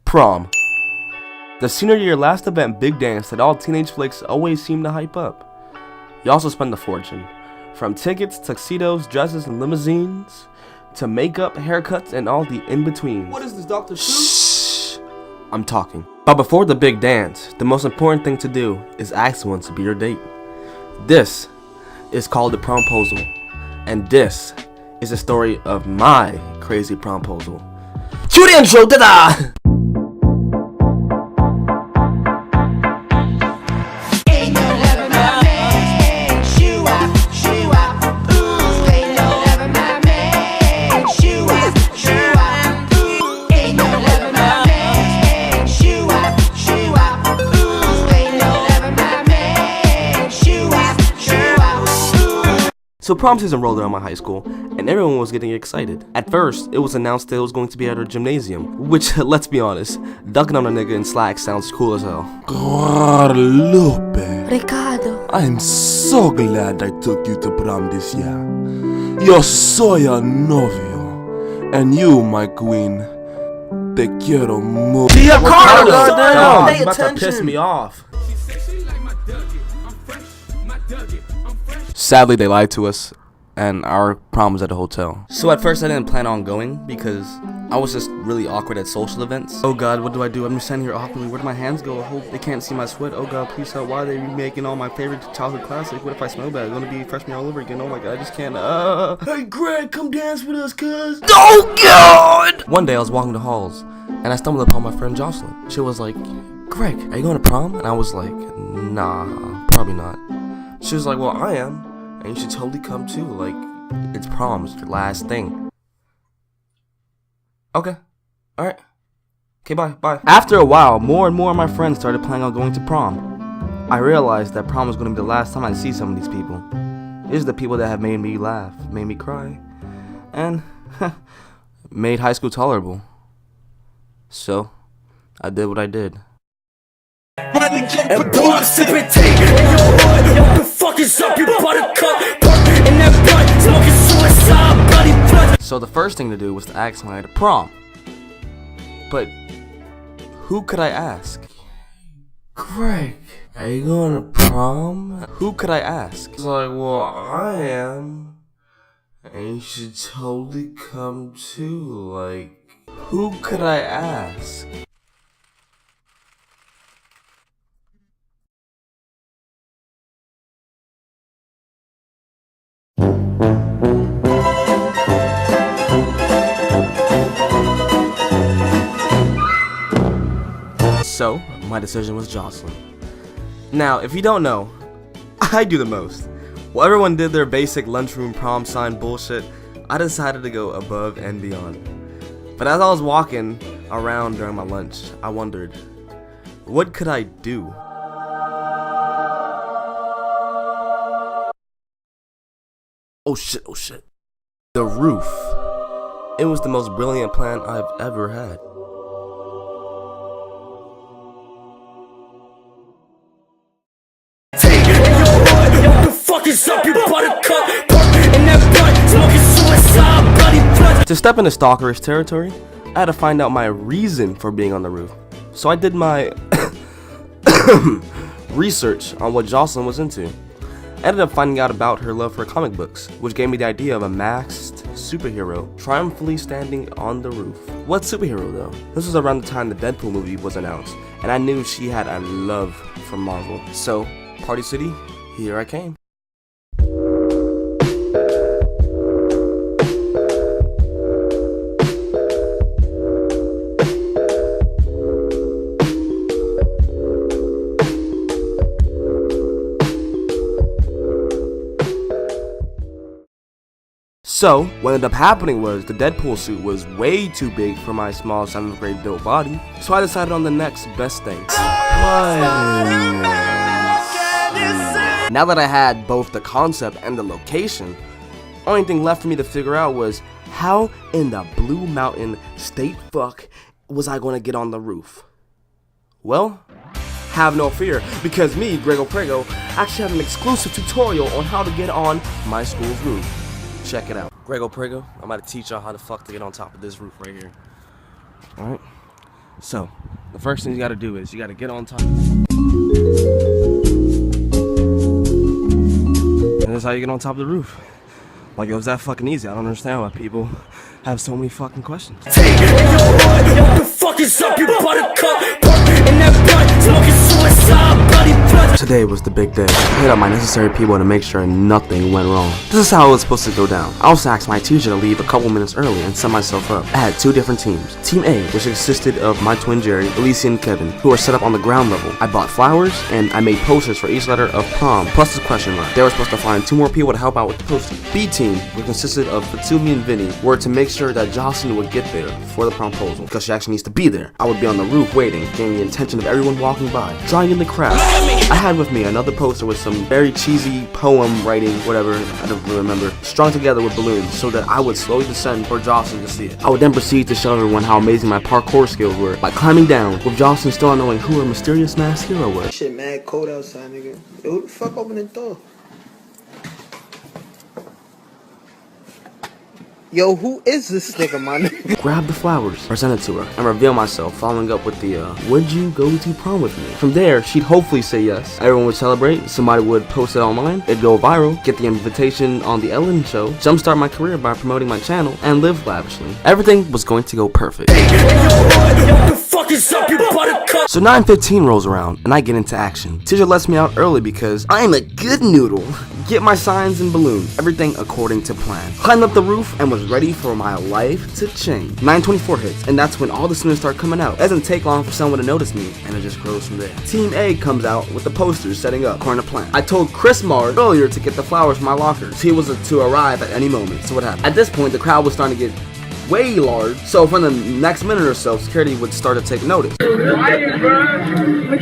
Prom. The senior year last event big dance that all teenage flicks always seem to hype up. You also spend a fortune. From tickets, tuxedos, dresses, and limousines, to makeup, haircuts, and all the in-betweens. What is this, Dr. Seuss? Shh! I'm talking. But before the big dance, the most important thing to do is ask someone to be your date. This is called the Promposal. And this is the story of my crazy promposal. Cue the intro, da-da! So prom season rolled around my high school, and everyone was getting excited. At first, it was announced that it was going to be at our gymnasium, which, let's be honest, ducking on a nigga in slacks sounds cool as hell. Guadalupe, Ricardo, I'm so glad I took you to prom this year. Yo soy a novio, and you, my queen, te quiero mucho. Ricardo, goddamn, pay about to attention. piss me off. Sadly, they lied to us, and our prom was at a hotel. So at first I didn't plan on going because I was just really awkward at social events. Oh god, what do I do? I'm just standing here awkwardly. Where do my hands go? I hope they can't see my sweat. Oh god, please help. Why are they remaking all my favorite childhood classics? What if I smell bad? I'm gonna be freshman all over again. Oh my god, I just can't. Hey Greg, come dance with us, cuz. Oh god! One day I was walking the halls, and I stumbled upon my friend Jocelyn. She was like, Greg, are you going to prom? And I was like, nah, probably not. She was like, well, I am. And you should totally come too, like, it's prom, it's your last thing. Okay, alright. Okay, bye. After a while, more and more of my friends started planning on going to prom. I realized that prom was going to be the last time I'd see some of these people. These are the people that have made me laugh, made me cry, and made high school tolerable. So, I did what I did. And boy, I'm sipping tea in your hood. What the fuck is up, you buttercup? In that blunt, smoking suicide, bloody blood. So the first thing to do was to ask somebody to prom. But who could I ask? Greg, are you going to prom? Who could I ask? It's like, well, I am. And you should totally come too. Like, who could I ask? So, my decision was Jocelyn. Now, if you don't know, I do the most. While everyone did their basic lunchroom prom sign bullshit, I decided to go above and beyond. But as I was walking around during my lunch, I wondered, what could I do? Oh shit. The roof. It was the most brilliant plan I've ever had. What the fuck is up, you buttercup? In that blunt, smoking suicide, bloody blood. To step into stalkerish territory, I had to find out my reason for being on the roof. So I did my research on what Jocelyn was into. I ended up finding out about her love for comic books, which gave me the idea of a masked superhero triumphantly standing on the roof. What superhero though? This was around the time the Deadpool movie was announced, and I knew she had a love for Marvel. So, Party City, here I came. So, what ended up happening was the Deadpool suit was way too big for my small 7th grade built body, so I decided on the next best thing. Now that I had both the concept and the location, only thing left for me to figure out was how in the Blue Mountain state fuck was I going to get on the roof? Well, have no fear, because me, GreggoPreggo, actually have an exclusive tutorial on how to get on my school's roof. Check it out. GreggoPreggo, I'm about to teach y'all how the fuck to get on top of this roof right here. Alright. So, the first thing you gotta do is you gotta get on top. And that's how you get on top of the roof. Like, it was that fucking easy. I don't understand why people have so many fucking questions. Take it in your hood, what the fuck is up, you buttercup? Park in that blunt, smoking suicide, bloody blood. Today was the big day. I hit up my necessary people to make sure nothing went wrong. This is how it was supposed to go down. I also asked my teacher to leave a couple minutes early and set myself up. I had two different teams. Team A, which consisted of my twin Jerry, Alicia, and Kevin, who were set up on the ground level. I bought flowers, and I made posters for each letter of prom, plus the question mark. They were supposed to find 2 more people to help out with the posting. B team, which consisted of Fatumi and Vinny, were to make sure that Jocelyn would get there for the promposal, because she actually needs to be there. I would be on the roof waiting, getting the attention of everyone walking by, drawing in the crowd. I had with me another poster with some very cheesy poem writing, whatever, I don't really remember, strung together with balloons so that I would slowly descend for Jocelyn to see it. I would then proceed to show everyone how amazing my parkour skills were by climbing down, with Jocelyn still not knowing who her mysterious masked hero was. Shit mad cold outside, nigga. Yo, who the fuck opened the door? Yo, who is this nigga, my nigga? Grab the flowers, present it to her, and reveal myself, following up with the, would you go to prom with me? From there, she'd hopefully say yes. Everyone would celebrate, somebody would post it online, it'd go viral, get the invitation on the Ellen show, jumpstart my career by promoting my channel, and live lavishly. Everything was going to go perfect. So 9:15 rolls around, and I get into action. Teacher lets me out early because I'm a good noodle. Get my signs and balloons, everything according to plan. Climbed up the roof and was ready for my life to change. 9:24 hits, and that's when all the students start coming out. It doesn't take long for someone to notice me, and it just grows from there. Team A comes out with the posters setting up according to plan. I told Chris Mars earlier to get the flowers from my lockers. He was to arrive at any moment. So what happened? At this point, the crowd was starting to get way large, so for the next minute or so, security would start to take notice. Look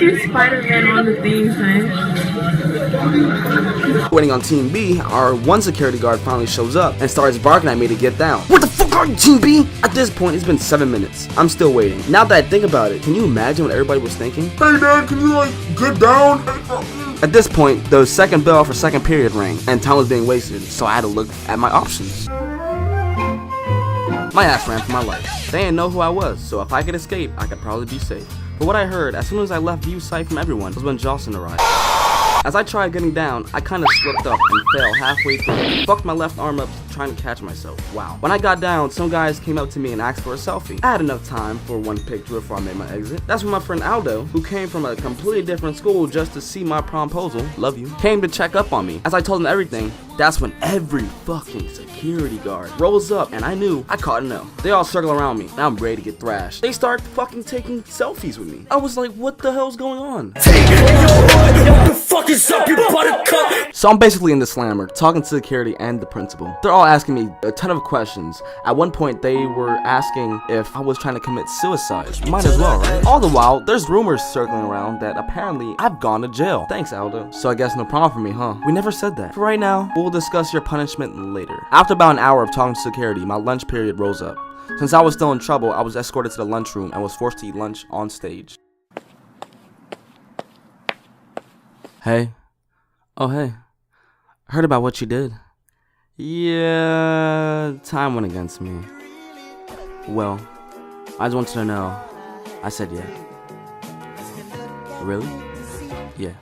at Spider-Man on the theme, man. Waiting on Team B, our one security guard finally shows up and starts barking at me to get down. What the fuck are you, Team B? At this point, it's been 7 minutes. I'm still waiting. Now that I think about it, can you imagine what everybody was thinking? Hey man, can you get down? At this point, the second bell for second period rang, and time was being wasted, so I had to look at my options. My ass ran for my life. They didn't know who I was, so if I could escape, I could probably be safe. But what I heard, as soon as I left view sight from everyone, was when Jocelyn arrived. As I tried getting down, I kinda slipped up and fell halfway through. Fucked my left arm up trying to catch myself. Wow. When I got down, some guys came up to me and asked for a selfie. I had enough time for one picture before I made my exit. That's when my friend Aldo, who came from a completely different school just to see my promposal, love you, came to check up on me. As I told him everything, that's when every fucking security guard rolls up, and I knew I caught a no. They all circle around me, and I'm ready to get thrashed. They start fucking taking selfies with me. I was like, what the hell's going on? So I'm basically in the slammer, talking to security and the principal. They're all asking me a ton of questions. At one point, they were asking if I was trying to commit suicide. Might as well, right? All the while, there's rumors circling around that apparently I've gone to jail. Thanks, Aldo. So I guess no problem for me, huh? We never said that. For right now, we'll discuss your punishment later. After about an hour of talking to security, my lunch period rose up. Since I was still in trouble, I was escorted to the lunchroom and was forced to eat lunch on stage. Hey. Oh, hey. Heard about what you did. Yeah, time went against me. Well, I just wanted to know. I said yeah. Really? Yeah.